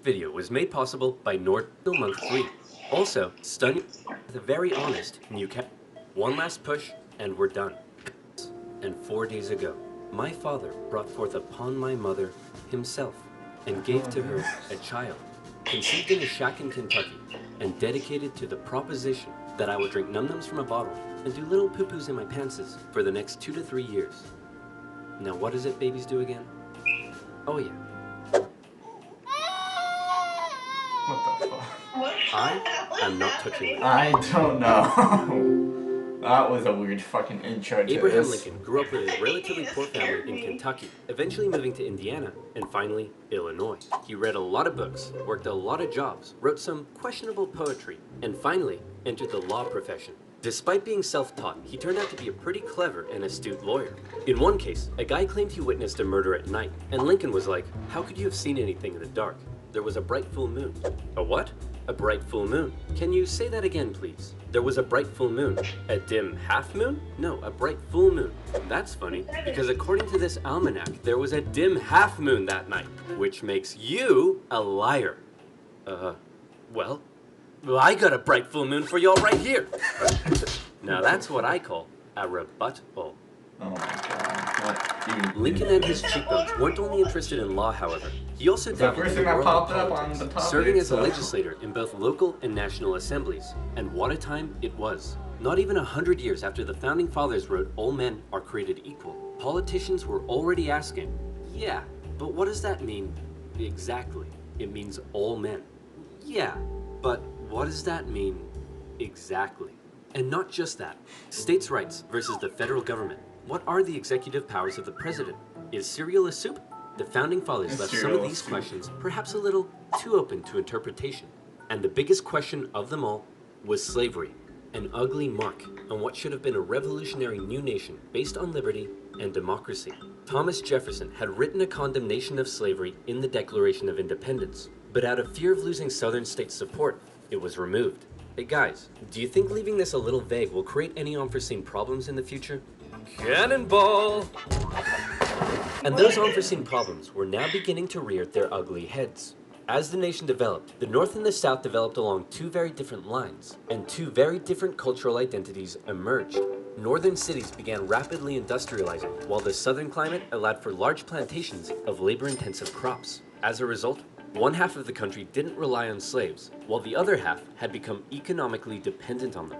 video was made possible by Nord Month 3. Also, stunning, the very honest new cat. One last push, and we're done. And 4 days ago, my father brought forth upon my mother himself, and gave to her a child, conceived in a shack in Kentucky, and dedicated to the proposition that I would drink num-nums from a bottle and do little poo-poos in my pantses for the next 2 to 3 years. Now what is it babies do again? Oh yeah. What the fuck? I am not touching it. I don't know. That was a weird fucking intro to Abraham this. Lincoln grew up with a relatively poor family in Kentucky, eventually moving to Indiana, and finally, Illinois. He read a lot of books, worked a lot of jobs, wrote some questionable poetry, and finally entered the law profession. Despite being self-taught, he turned out to be a pretty clever and astute lawyer. In one case, a guy claimed he witnessed a murder at night, and Lincoln was like, "How could you have seen anything in the dark? There was a bright full moon." A what? A bright full moon. Can you say that again, please? There was a bright full moon. A dim half moon? No, a bright full moon. That's funny, because according to this almanac, there was a dim half moon that night, which makes you a liar. Well, I got a bright full moon for y'all right here. Now that's what I call a rebuttal. Oh my god. What? Lincoln and his cheekbones weren't only interested in law, however. He also It's the dabbled first in thing that world popped up on politics, the topic, serving as a so- legislator in both local and national assemblies. And what a time it was. Not even 100 years after the Founding Fathers wrote, "All men are created equal," politicians were already asking, yeah, but what does that mean exactly? It means all men. Yeah, but what does that mean exactly? And not just that. States' rights versus the federal government. What are the executive powers of the president? Is cereal a soup? The Founding Fathers left some of these questions perhaps a little too open to interpretation. And the biggest question of them all was slavery, an ugly mark on what should have been a revolutionary new nation based on liberty and democracy. Thomas Jefferson had written a condemnation of slavery in the Declaration of Independence, but out of fear of losing Southern states' support, it was removed. Hey guys, do you think leaving this a little vague will create any unforeseen problems in the future? Cannonball! And those unforeseen problems were now beginning to rear their ugly heads. As the nation developed, the North and the South developed along two very different lines, and two very different cultural identities emerged. Northern cities began rapidly industrializing, while the southern climate allowed for large plantations of labor-intensive crops. As a result, one half of the country didn't rely on slaves, while the other half had become economically dependent on them.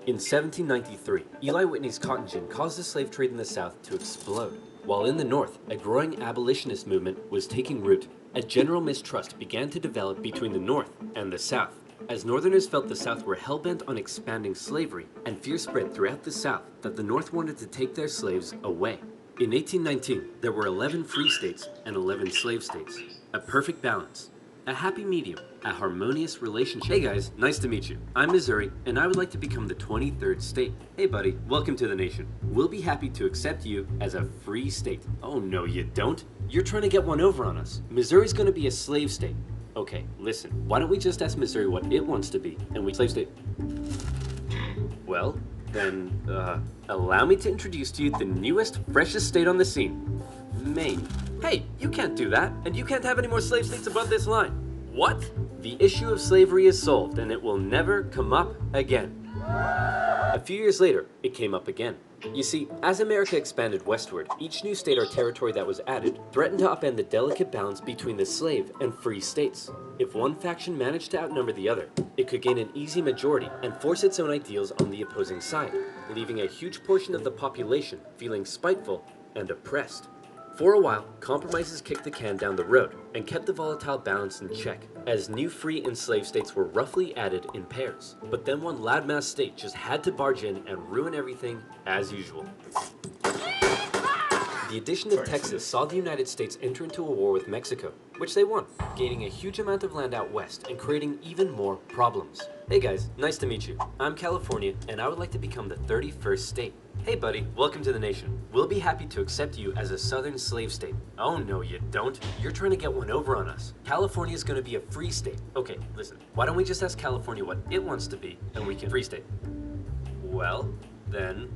In 1793, Eli Whitney's cotton gin caused the slave trade in the South to explode. While in the North, a growing abolitionist movement was taking root. A general mistrust began to develop between the North and the South, as Northerners felt the South were hell-bent on expanding slavery, and fear spread throughout the South that the North wanted to take their slaves away. In 1819, there were 11 free states and 11 slave states. A perfect balance. A happy medium. A harmonious relationship. Hey guys, nice to meet you. I'm Missouri, and I would like to become the 23rd state. Hey buddy, welcome to the nation. We'll be happy to accept you as a free state. Oh no, you don't. You're trying to get one over on us. Missouri's gonna be a slave state. Okay, listen, why don't we just ask Missouri what it wants to be, and we slave state. Well, then, allow me to introduce to you the newest, freshest state on the scene. Maine. Hey, you can't do that, and you can't have any more slave states above this line. What? The issue of slavery is solved, and it will never come up again. A few years later, it came up again. You see, as America expanded westward, each new state or territory that was added threatened to upend the delicate balance between the slave and free states. If one faction managed to outnumber the other, it could gain an easy majority and force its own ideals on the opposing side, leaving a huge portion of the population feeling spiteful and oppressed. For a while, compromises kicked the can down the road and kept the volatile balance in check, as new free and slave states were roughly added in pairs. But then one loudmouth state just had to barge in and ruin everything as usual. The addition of Texas saw the United States enter into a war with Mexico, which they won, gaining a huge amount of land out west and creating even more problems. Hey guys, nice to meet you. I'm California, and I would like to become the 31st state. Hey buddy, welcome to the nation. We'll be happy to accept you as a southern slave state. Oh no, you don't. You're trying to get one over on us. California's gonna be a free state. Okay, listen, why don't we just ask California what it wants to be, and we can free state. Well, then,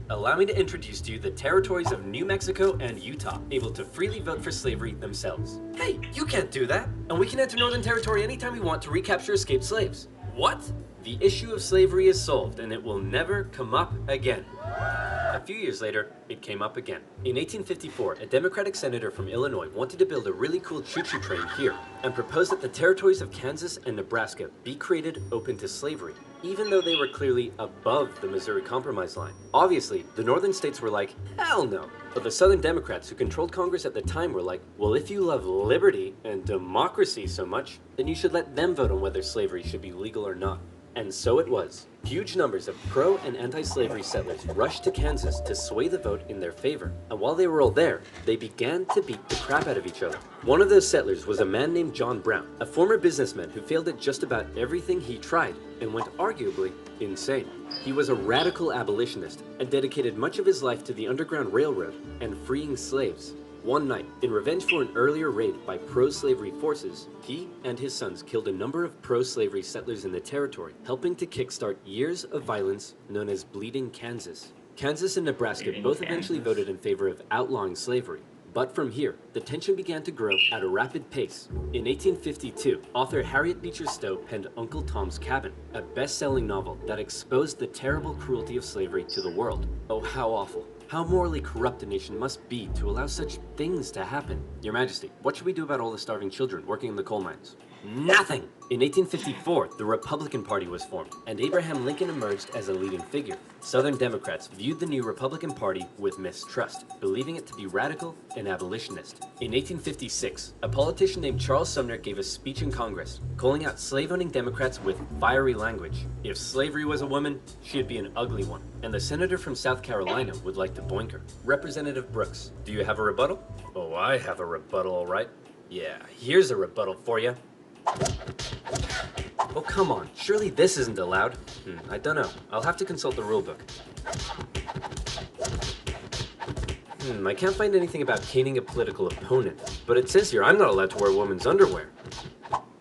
Allow me to introduce to you the territories of New Mexico and Utah, able to freely vote for slavery themselves. Hey, you can't do that! And we can enter Northern Territory anytime we want to recapture escaped slaves. What? The issue of slavery is solved, and it will never come up again. A few years later, it came up again. In 1854, a Democratic senator from Illinois wanted to build a really cool choo-choo train here, and proposed that the territories of Kansas and Nebraska be created open to slavery, even though they were clearly above the Missouri Compromise line. Obviously, the northern states were like, hell no. But the Southern Democrats who controlled Congress at the time were like, well, if you love liberty and democracy so much, then you should let them vote on whether slavery should be legal or not. And so it was. Huge numbers of pro- and anti-slavery settlers rushed to Kansas to sway the vote in their favor. And while they were all there, they began to beat the crap out of each other. One of those settlers was a man named John Brown, a former businessman who failed at just about everything he tried and went arguably insane. He was a radical abolitionist and dedicated much of his life to the Underground Railroad and freeing slaves. One night, in revenge for an earlier raid by pro-slavery forces, he and his sons killed a number of pro-slavery settlers in the territory, helping to kickstart years of violence known as Bleeding Kansas. Kansas and Nebraska both eventually voted in favor of outlawing slavery. But from here, the tension began to grow at a rapid pace. In 1852, author Harriet Beecher Stowe penned Uncle Tom's Cabin, a best-selling novel that exposed the terrible cruelty of slavery to the world. Oh, how awful. How morally corrupt a nation must be to allow such things to happen. Your Majesty, what should we do about all the starving children working in the coal mines? Nothing! In 1854, the Republican Party was formed, and Abraham Lincoln emerged as a leading figure. Southern Democrats viewed the new Republican Party with mistrust, believing it to be radical and abolitionist. In 1856, a politician named Charles Sumner gave a speech in Congress, calling out slave-owning Democrats with fiery language. If slavery was a woman, she'd be an ugly one. And the senator from South Carolina would like to boink her. Representative Brooks, do you have a rebuttal? Oh, I have a rebuttal, all right. Yeah, here's a rebuttal for you. Oh, come on. Surely this isn't allowed. I don't know. I'll have to consult the rulebook. I can't find anything about caning a political opponent, but it says here I'm not allowed to wear a woman's underwear.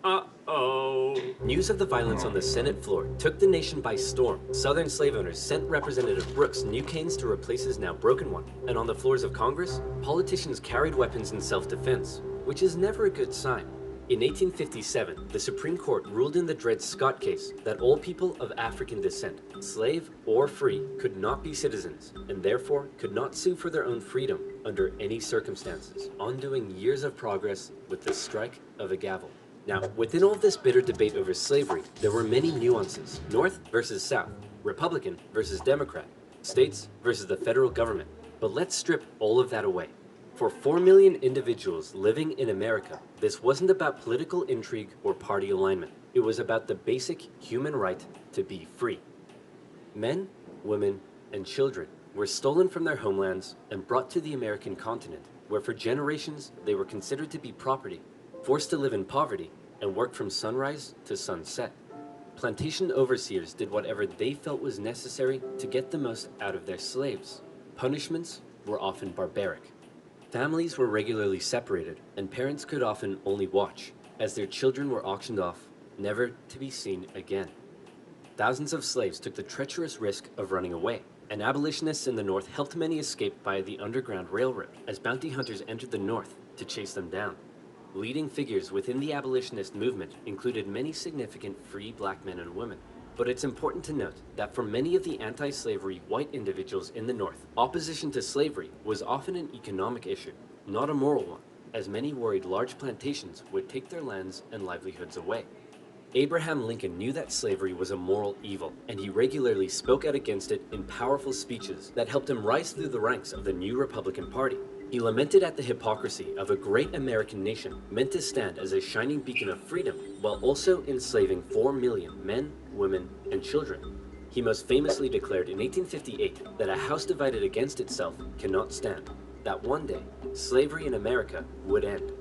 Uh-oh. News of the violence on the Senate floor took the nation by storm. Southern slave owners sent Representative Brooks new canes to replace his now broken one. And on the floors of Congress, politicians carried weapons in self-defense, which is never a good sign. In 1857, the Supreme Court ruled in the Dred Scott case that all people of African descent, slave or free, could not be citizens, and therefore could not sue for their own freedom under any circumstances, undoing years of progress with the strike of a gavel. Now, within all this bitter debate over slavery, there were many nuances: North versus South, Republican versus Democrat, states versus the federal government. But let's strip all of that away. For 4 million individuals living in America, this wasn't about political intrigue or party alignment. It was about the basic human right to be free. Men, women, and children were stolen from their homelands and brought to the American continent, where for generations they were considered to be property, forced to live in poverty, and work from sunrise to sunset. Plantation overseers did whatever they felt was necessary to get the most out of their slaves. Punishments were often barbaric. Families were regularly separated, and parents could often only watch, as their children were auctioned off, never to be seen again. Thousands of slaves took the treacherous risk of running away, and abolitionists in the North helped many escape via the Underground Railroad, as bounty hunters entered the North to chase them down. Leading figures within the abolitionist movement included many significant free black men and women. But it's important to note that for many of the anti-slavery white individuals in the North, opposition to slavery was often an economic issue, not a moral one, as many worried large plantations would take their lands and livelihoods away. Abraham Lincoln knew that slavery was a moral evil, and he regularly spoke out against it in powerful speeches that helped him rise through the ranks of the new Republican Party. He lamented at the hypocrisy of a great American nation meant to stand as a shining beacon of freedom, while also enslaving 4 million men, women, and children. He most famously declared in 1858 that a house divided against itself cannot stand, that one day slavery in America would end.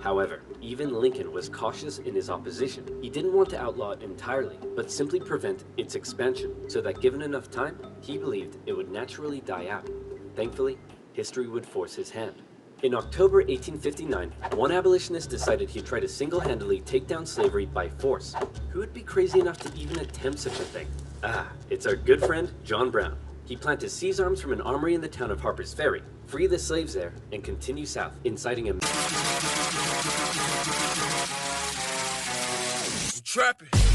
However, even Lincoln was cautious in his opposition. He didn't want to outlaw it entirely, but simply prevent its expansion, so that given enough time, he believed it would naturally die out. Thankfully, history would force his hand. In October 1859, one abolitionist decided he'd try to single-handedly take down slavery by force. Who would be crazy enough to even attempt such a thing? It's our good friend, John Brown. He planned to seize arms from an armory in the town of Harper's Ferry, free the slaves there, and continue south, inciting a... Trapping.